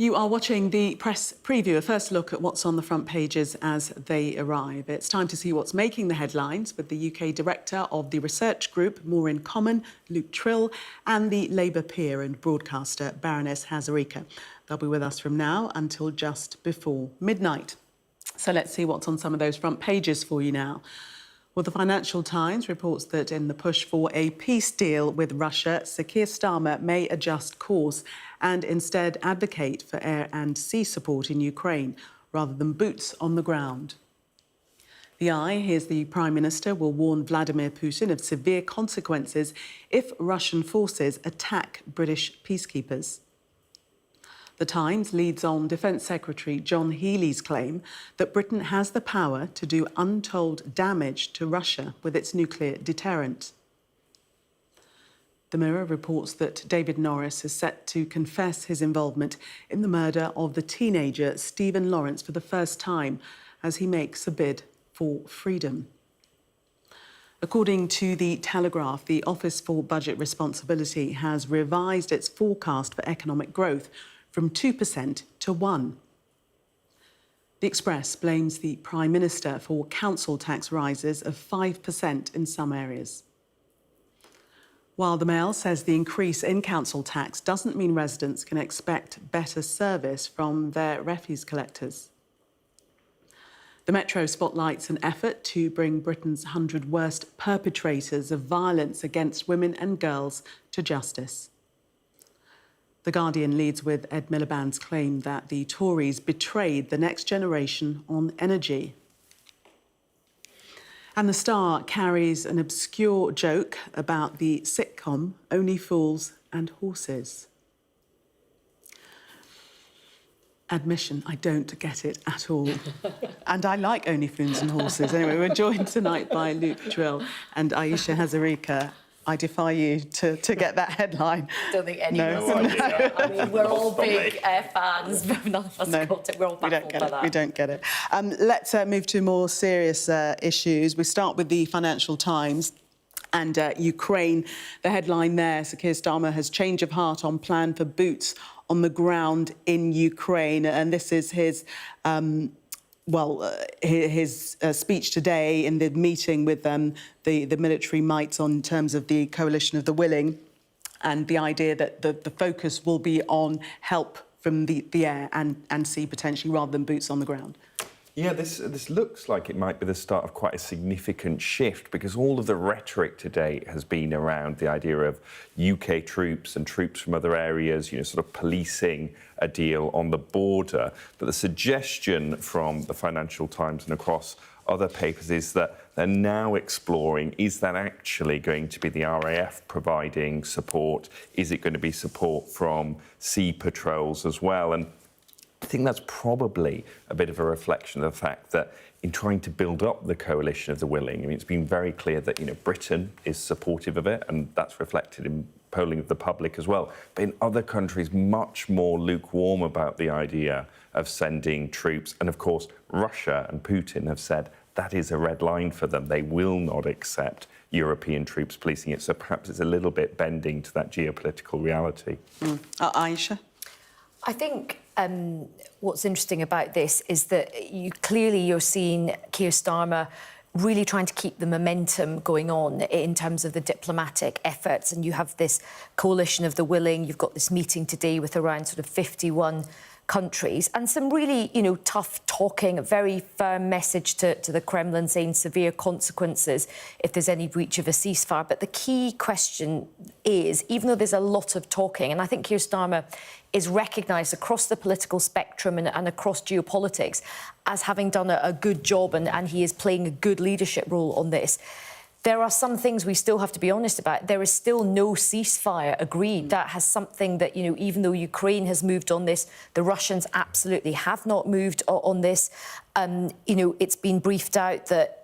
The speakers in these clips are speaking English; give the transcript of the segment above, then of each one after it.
You are watching the press preview, a first look at what's on the front pages as they arrive. It's time to see what's making the headlines with the UK director of the research group, More in Common, Luke Tryl, and the Labour peer and broadcaster, Baroness Hazarika. They'll be with us from now until just before midnight. So let's see what's on some of those front pages for you now. Well, the Financial Times reports that in the push for a peace deal with Russia, Sir Keir Starmer may adjust course and instead advocate for air and sea support in Ukraine rather than boots on the ground. The Eye hears the Prime Minister will warn Vladimir Putin of severe consequences if Russian forces attack British peacekeepers. The Times leads on Defence Secretary John Healey's claim that Britain has the power to do untold damage to Russia with its nuclear deterrent. The Mirror reports that David Norris is set to confess his involvement in the murder of the teenager Stephen Lawrence for the first time as he makes a bid for freedom. According to the Telegraph, the Office for Budget Responsibility has revised its forecast for economic growth from 2% to 1%. The Express blames the Prime Minister for council tax rises of 5% in some areas. While the Mail says the increase in council tax doesn't mean residents can expect better service from their refuse collectors. The Metro spotlights an effort to bring Britain's 100 worst perpetrators of violence against women and girls to justice. The Guardian leads with Ed Miliband's claim that the Tories betrayed the next generation on energy. And the Star carries an obscure joke about the sitcom Only Fools and Horses. Admission, I don't get it at all. And I like Only Fools and Horses. Anyway, we're joined tonight by Luke Tryl and Ayesha Hazarika. I defy you to get that headline. I don't think anyone No. I mean, we're all big fans, but none of us got it. We're all baffled by that. We don't get it. Let's move to more serious issues. We start with the Financial Times and Ukraine. The headline there, Sir Keir Starmer has change of heart on plan for boots on the ground in Ukraine. And this is his... his speech today in the meeting with the military might in terms of the coalition of the willing, and the idea that the focus will be on help from the air and sea potentially rather than boots on the ground. Yeah, this looks like it might be the start of quite a significant shift, because all of the rhetoric today has been around the idea of UK troops and troops from other areas, sort of policing a deal on the border. But the suggestion from the Financial Times and across other papers is that they're now exploring, is that actually going to be the RAF providing support? Is it going to be support from sea patrols as well? And I think that's probably a bit of a reflection of the fact that in trying to build up the coalition of the willing, it's been very clear that, Britain is supportive of it, and that's reflected in polling of the public as well. But in other countries, much more lukewarm about the idea of sending troops. And of course, Russia and Putin have said that is a red line for them. They will not accept European troops policing it. So perhaps it's a little bit bending to that geopolitical reality. Ayesha? I think what's interesting about this is that you're seeing Keir Starmer really trying to keep the momentum going on in terms of the diplomatic efforts. And you have this coalition of the willing. You've got this meeting today with around sort of 51 countries and some really, tough talking, a very firm message to the Kremlin saying severe consequences if there's any breach of a ceasefire. But the key question is, even though there's a lot of talking, and I think Keir Starmer is recognised across the political spectrum and across geopolitics as having done a good job, and he is playing a good leadership role on this. There are some things we still have to be honest about. There is still no ceasefire agreed. That has something that, even though Ukraine has moved on this, the Russians absolutely have not moved on this. It's been briefed out that,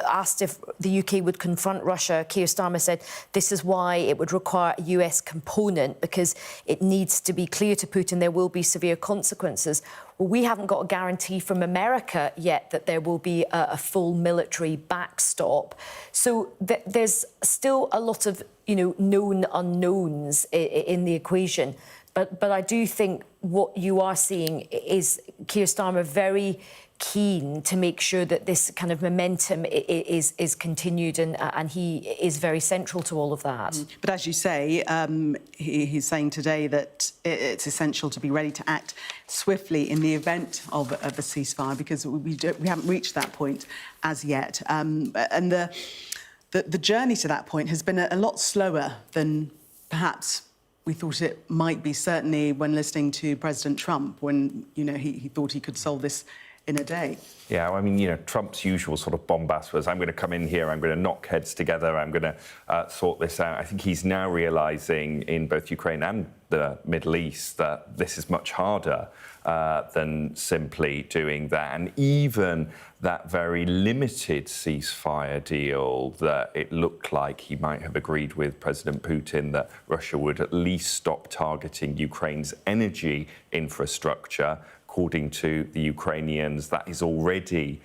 asked if the UK would confront Russia, Keir Starmer said this is why it would require a US component, because it needs to be clear to Putin there will be severe consequences. Well, we haven't got a guarantee from America yet that there will be a full military backstop. So there's still a lot of, known unknowns in the equation. But I do think what you are seeing is Keir Starmer very keen to make sure that this kind of momentum is continued, and he is very central to all of that. But as you say, he's saying today that it's essential to be ready to act swiftly in the event of a ceasefire, because we haven't reached that point as yet. And the journey to that point has been a lot slower than perhaps we thought it might be, certainly when listening to President Trump, when, you know, he thought he could solve this in a day. Yeah, I mean, you know, Trump's usual sort of bombast was, I'm going to come in here, I'm going to knock heads together, I'm going to sort this out. I think he's now realising in both Ukraine and the Middle East that this is much harder than simply doing that. And even that very limited ceasefire deal that it looked like he might have agreed with President Putin, that Russia would at least stop targeting Ukraine's energy infrastructure. According to the Ukrainians, that is already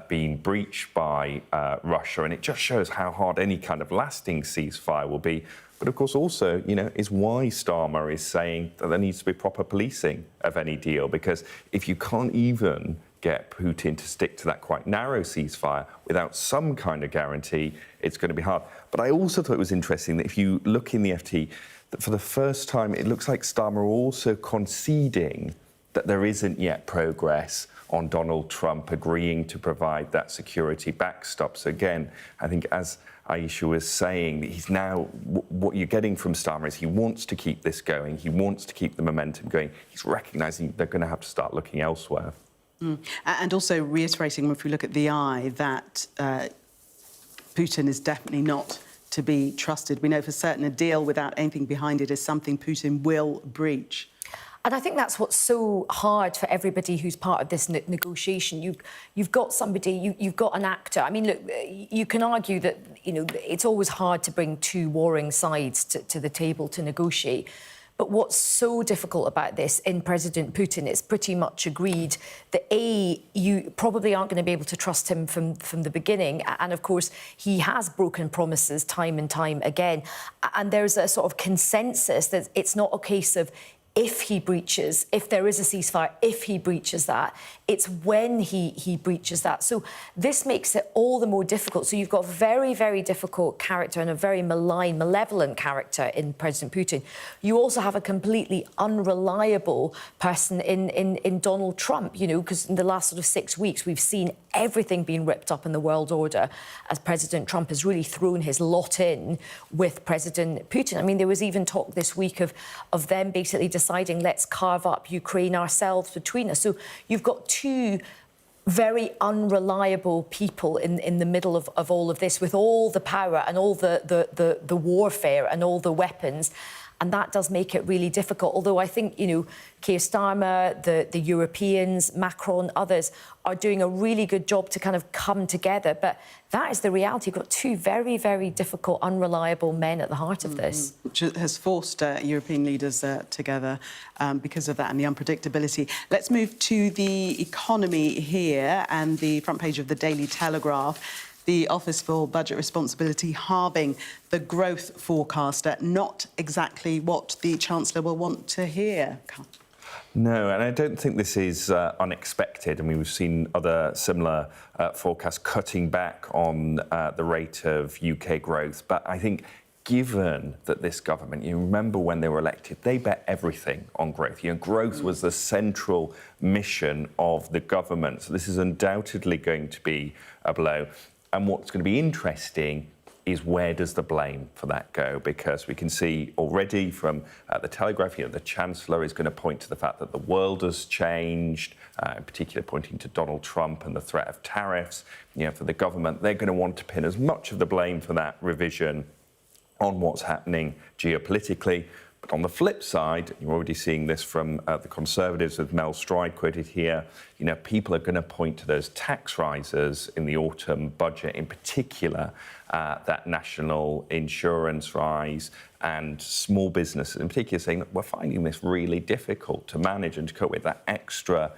being breached by Russia, and it just shows how hard any kind of lasting ceasefire will be. But of course, also, you know, is why Starmer is saying that there needs to be proper policing of any deal, because if you can't even get Putin to stick to that quite narrow ceasefire without some kind of guarantee, it's going to be hard. But I also thought it was interesting that if you look in the FT, that for the first time, it looks like Starmer also conceding that there isn't yet progress on Donald Trump agreeing to provide that security backstop. So again, I think as Ayesha was saying, he's now, what you're getting from Starmer is he wants to keep this going, he wants to keep the momentum going. He's recognising they're going to have to start looking elsewhere. And also reiterating, if we look at the eye, that Putin is definitely not to be trusted. We know for certain a deal without anything behind it is something Putin will breach. And I think that's what's so hard for everybody who's part of this negotiation. You've got somebody, you've got an actor. I mean, look, you can argue that, you know, it's always hard to bring two warring sides to the table to negotiate. But what's so difficult about this in President Putin, it's pretty much agreed that, A, you probably aren't going to be able to trust him from the beginning. And, of course, he has broken promises time and time again. And there's a sort of consensus that it's not a case of if he breaches, if there is a ceasefire, if he breaches that, it's when he breaches that. So this makes it all the more difficult. So you've got a very, very difficult character and a very malign, malevolent character in President Putin. You also have a completely unreliable person in Donald Trump, you know, because in the last sort of 6 weeks, we've seen everything being ripped up in the world order as President Trump has really thrown his lot in with President Putin. I mean, there was even talk this week of them basically deciding, let's carve up Ukraine ourselves between us. So you've got two very unreliable people in the middle of all of this, with all the power and all the warfare and all the weapons. And that does make it really difficult. Although I think, you know, Keir Starmer, the Europeans, Macron, others are doing a really good job to kind of come together. But that is the reality. You've got two very, very difficult, unreliable men at the heart of this. Which has forced European leaders together because of that and the unpredictability. Let's move to the economy here and the front page of the Daily Telegraph. The Office for Budget Responsibility halving the growth forecast. Not exactly what the Chancellor will want to hear. No, and I don't think this is unexpected. I mean, we've seen other similar forecasts cutting back on the rate of UK growth. But I think given that this government, you remember when they were elected, they bet everything on growth. You know, growth was the central mission of the government. So this is undoubtedly going to be a blow. And what's going to be interesting is where does the blame for that go? Because we can see already from the Telegraph, you know, the Chancellor is going to point to the fact that the world has changed, in particular pointing to Donald Trump and the threat of tariffs. You know, for the government, they're going to want to pin as much of the blame for that revision on what's happening geopolitically. But on the flip side, you're already seeing this from the Conservatives with Mel Stride quoted here, you know, people are going to point to those tax rises in the autumn budget, in particular, that national insurance rise and small businesses in particular saying that we're finding this really difficult to manage and to cope with. That extra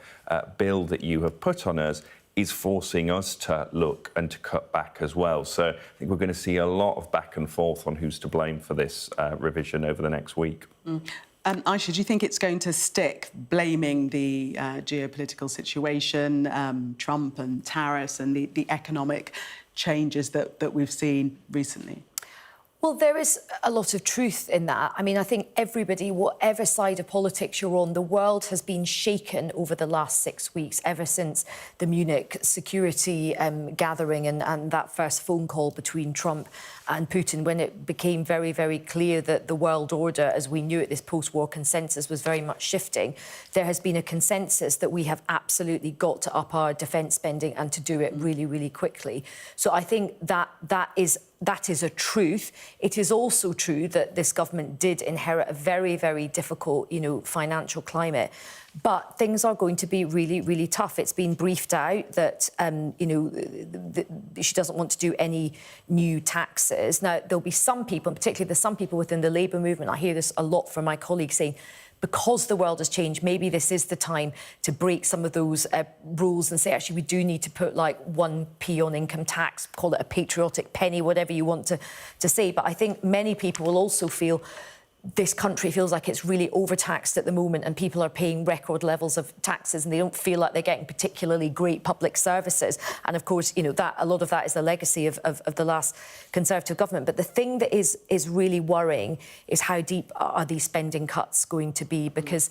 bill that you have put on us is forcing us to look and to cut back as well. So I think we're going to see a lot of back and forth on who's to blame for this revision over the next week. Ayesha, do you think it's going to stick, blaming the geopolitical situation, Trump and tariffs and the economic changes that we've seen recently? Well, there is a lot of truth in that. I mean, I think everybody, whatever side of politics you're on, the world has been shaken over the last 6 weeks, ever since the Munich security gathering and that first phone call between Trump and Putin, when it became very, very clear that the world order, as we knew it, this post-war consensus, was very much shifting. There has been a consensus that we have absolutely got to up our defence spending and to do it really, really quickly. So I think that is a truth. It is also true that this government did inherit a very, very difficult, financial climate. But things are going to be really, really tough. It's been briefed out that, she doesn't want to do any new taxes. Now, there'll be some people, and particularly there's some people within the Labour movement, I hear this a lot from my colleagues saying, because the world has changed, maybe this is the time to break some of those rules and say, actually, we do need to put like 1p on income tax, call it a patriotic penny, whatever you want to say. But I think many people will also feel this country feels like it's really overtaxed at the moment and people are paying record levels of taxes and they don't feel like they're getting particularly great public services. And of course, that a lot of that is the legacy of the last Conservative government. But the thing that is really worrying is how deep are these spending cuts going to be, because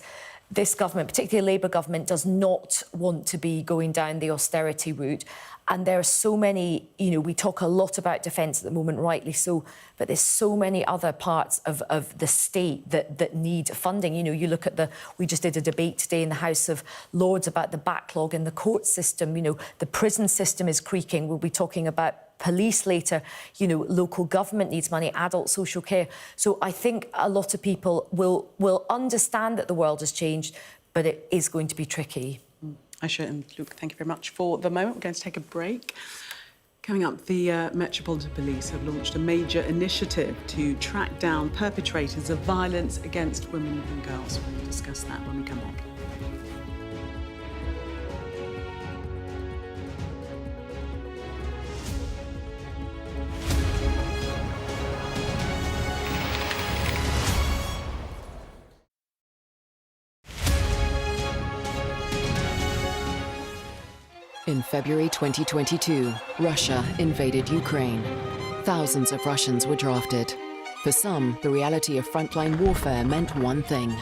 this government, particularly a Labour government, does not want to be going down the austerity route. And there are so many, we talk a lot about defence at the moment, rightly so, but there's so many other parts of the state that need funding. You look at we just did a debate today in the House of Lords about the backlog in the court system. The prison system is creaking. We'll be talking about police later. Local government needs money, adult social care. So I think a lot of people will understand that the world has changed, but it is going to be tricky. Ayesha and Luke, thank you very much for the moment. We're going to take a break. Coming up, the Metropolitan Police have launched a major initiative to track down perpetrators of violence against women and girls. We'll discuss that when we come back. In February 2022, Russia invaded Ukraine. Thousands of Russians were drafted. For some, the reality of frontline warfare meant one thing: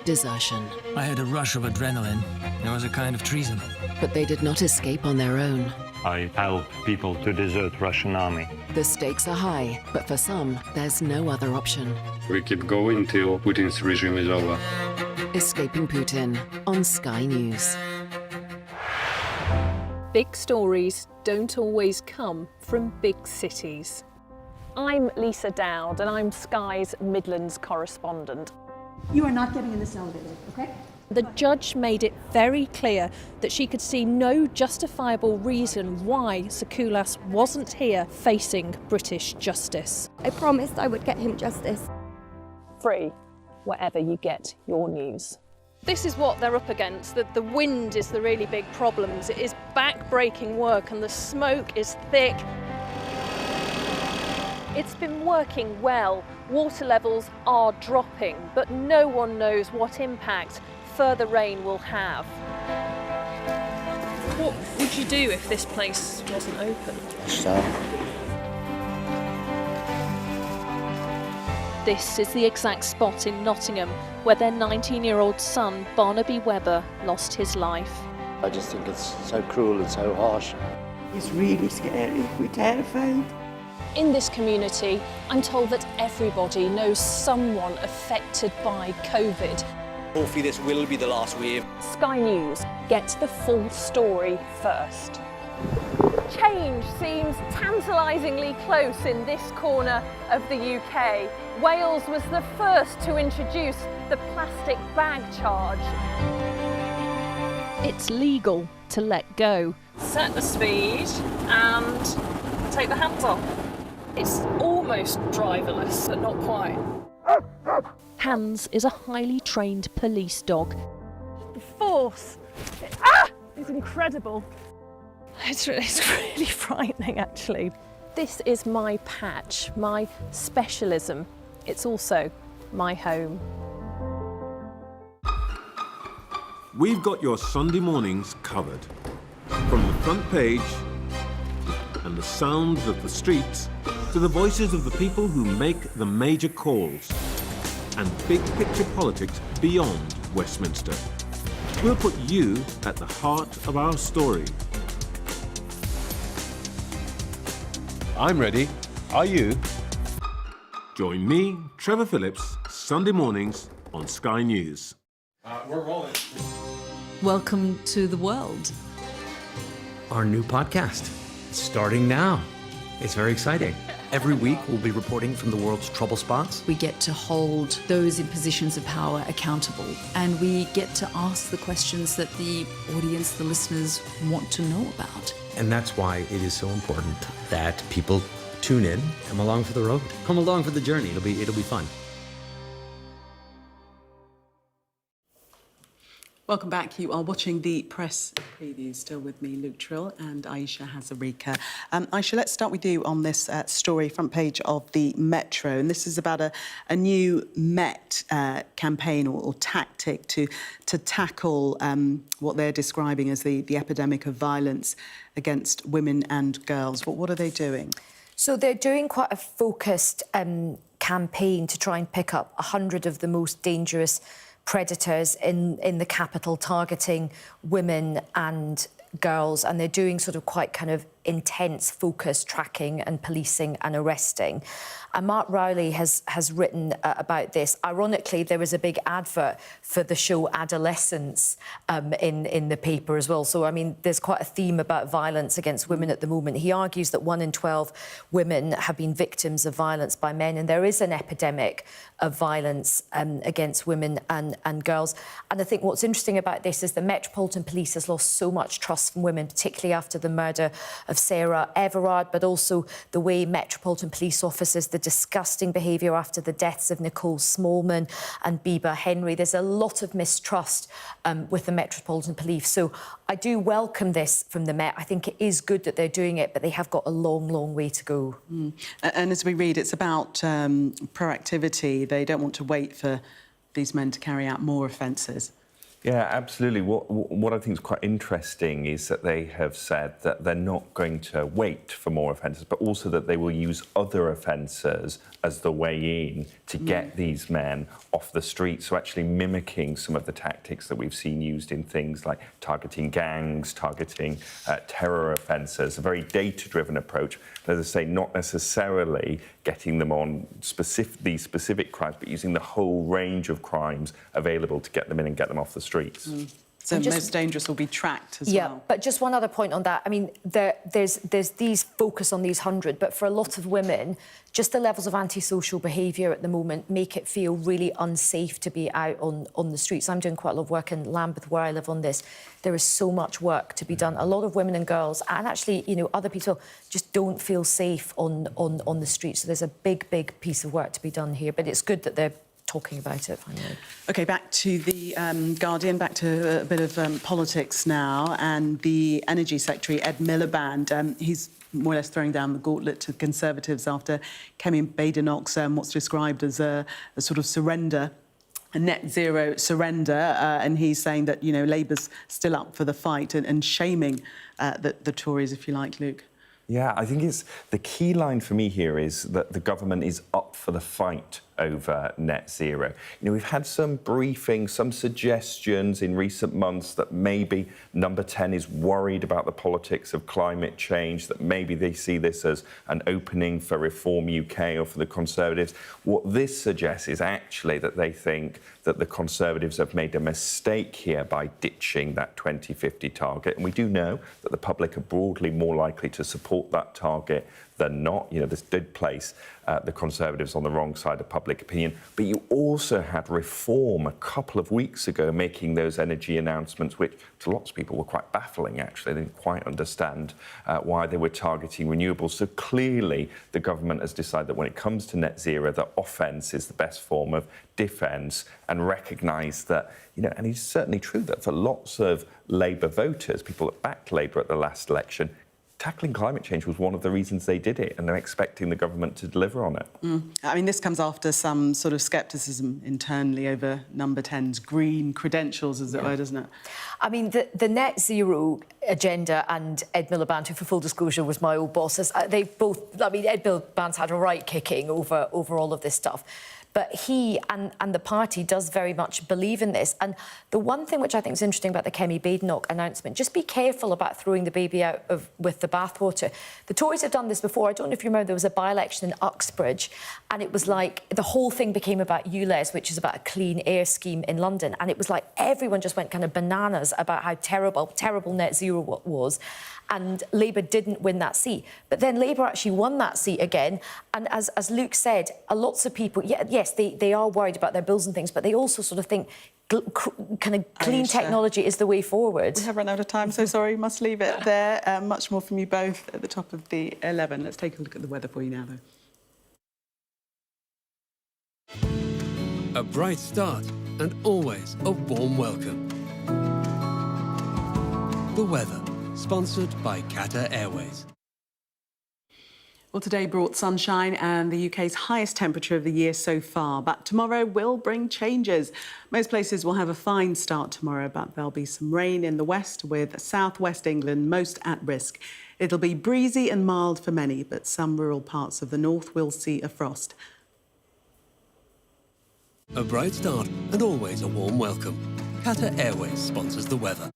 desertion. I had a rush of adrenaline. It was a kind of treason. But they did not escape on their own. I help people to desert Russian army. The stakes are high, but for some, there's no other option. We keep going till Putin's regime is over. Escaping Putin on Sky News. Big stories don't always come from big cities. I'm Lisa Dowd and I'm Sky's Midlands correspondent. You are not getting in this elevator, okay? The judge made it very clear that she could see no justifiable reason why Sakulas wasn't here facing British justice. I promised I would get him justice. Free, wherever you get your news. This is what they're up against. The wind is the really big problem. It is back-breaking work and the smoke is thick. It's been working well. Water levels are dropping, but no one knows what impact further rain will have. What would you do if this place wasn't open? This is the exact spot in Nottingham where their 19-year-old son, Barnaby Webber, lost his life. I just think it's so cruel and so harsh. It's really scary. We're terrified. In this community, I'm told that everybody knows someone affected by COVID. Hopefully this will be the last wave. Sky News gets the full story first. Change seems tantalisingly close in this corner of the UK. Wales was the first to introduce the plastic bag charge. It's legal to let go. Set the speed and take the hands off. It's almost driverless, but not quite. Hans is a highly trained police dog. The force is incredible. It's really frightening, actually. This is my patch, my specialism. It's also my home. we've got your Sunday mornings covered. From the front page and the sounds of the streets to the voices of the people who make the major calls and big picture politics beyond Westminster. We'll put you at the heart of our story. I'm ready. Are you? Join me, Trevor Phillips, Sunday mornings on Sky News. We're rolling. Welcome to the world. Our new podcast, starting now. It's very exciting. Every week, we'll be reporting from the world's trouble spots. We get to hold those in positions of power accountable, and we get to ask the questions that the audience, the listeners, want to know about. And that's why it is so important that people tune in, come along for the road, come along for the journey. It'll be fun. Welcome back. You are watching the press preview. Still with me, Luke Tryl and Ayesha Hazarika. Ayesha, let's start with you on this story, front page of the Metro. And this is about a new Met campaign or tactic to tackle what they're describing as the epidemic of violence against women and girls. What are they doing? So they're doing quite a focused campaign to try and pick up 100 of the most dangerous predators in the capital, targeting women and girls, and they're doing sort of quite kind of intense focused tracking and policing and arresting. And Mark Rowley has written about this. Ironically, there was a big advert for the show Adolescence in the paper as well. So, I mean, there's quite a theme about violence against women at the moment. He argues that 1 in 12 women have been victims of violence by men, and there is an epidemic of violence against women and girls. And I think what's interesting about this is the Metropolitan Police has lost so much trust from women, particularly after the murder of Sarah Everard, but also the way Metropolitan Police officers, the disgusting behaviour after the deaths of Nicole Smallman and Biba Henry. There's a lot of mistrust with the Metropolitan Police. So I do welcome this from the Met. I think it is good that they're doing it, but they have got a long, long way to go. And as we read, it's about proactivity. They don't want to wait for these men to carry out more offences. Yeah, absolutely. What I think is quite interesting is that they have said that they're not going to wait for more offences, but also that they will use other offences as the way in to get these men off the street. So actually mimicking some of the tactics that we've seen used in things like targeting gangs, targeting terror offences, a very data-driven approach. As I say, not necessarily getting them on these specific crimes, but using the whole range of crimes available to get them in and get them off the streets. So most dangerous will be tracked as well. Yeah, but just one other point on that. I mean, there's these focus on these 100, but for a lot of women, just the levels of antisocial behaviour at the moment make it feel really unsafe to be out on the streets. I'm doing quite a lot of work in Lambeth, where I live, on this. There is so much work to be done. A lot of women and girls, and actually, you know, other people just don't feel safe on the streets. So there's a big piece of work to be done here. But it's good that they're talking about it finally. OK, back to the Guardian, back to a bit of politics now. And the Energy Secretary, Ed Miliband, he's more or less throwing down the gauntlet to Conservatives after Kemi Badenoch's what's described as a sort of surrender, a net zero surrender. And he's saying that, you know, Labour's still up for the fight and shaming the Tories, if you like, Luke. Yeah, I think it's the key line for me here is that the government is up for the fight over net zero. You know, we've had some briefings, some suggestions in recent months that maybe Number 10 is worried about the politics of climate change, that maybe they see this as an opening for Reform UK or for the Conservatives. What this suggests is actually that they think that the Conservatives have made a mistake here by ditching that 2050 target. And we do know that the public are broadly more likely to support that target than not. You know, this did place the Conservatives on the wrong side of public opinion. But you also had Reform a couple of weeks ago making those energy announcements, which to lots of people were quite baffling, actually. They didn't quite understand why they were targeting renewables. So clearly, the government has decided that when it comes to net zero, that offence is the best form of defence, and recognised that, you know, and it's certainly true that for lots of Labour voters, people that backed Labour at the last election, tackling climate change was one of the reasons they did it, and they're expecting the government to deliver on it. I mean, this comes after some sort of scepticism internally over Number 10's green credentials, as it were, doesn't it? I mean, the net zero agenda and Ed Miliband, who, for full disclosure, was my old boss, they both, I mean, Ed Miliband's had a right kicking over all of this stuff. But he and the party does very much believe in this. And the one thing which I think is interesting about the Kemi Badenoch announcement, just be careful about throwing the baby out with the bathwater. The Tories have done this before. I don't know if you remember, there was a by-election in Uxbridge, and it was like the whole thing became about ULEZ, which is about a clean air scheme in London. And it was like everyone just went kind of bananas about how terrible net zero was. And Labour didn't win that seat. But then Labour actually won that seat again. And as Luke said, lots of people, yes, they are worried about their bills and things, but they also sort of think kind of clean technology is the way forward. We have run out of time, so sorry, must leave it there. Much more from you both at the top of the 11. Let's take a look at the weather for you now, though. A bright start and always a warm welcome. The weather, sponsored by Qatar Airways. Well, today brought sunshine and the UK's highest temperature of the year so far, but tomorrow will bring changes. Most places will have a fine start tomorrow, but there'll be some rain in the west, with southwest England most at risk. It'll be breezy and mild for many, but some rural parts of the north will see a frost. A bright start and always a warm welcome. Qatar Airways sponsors the weather.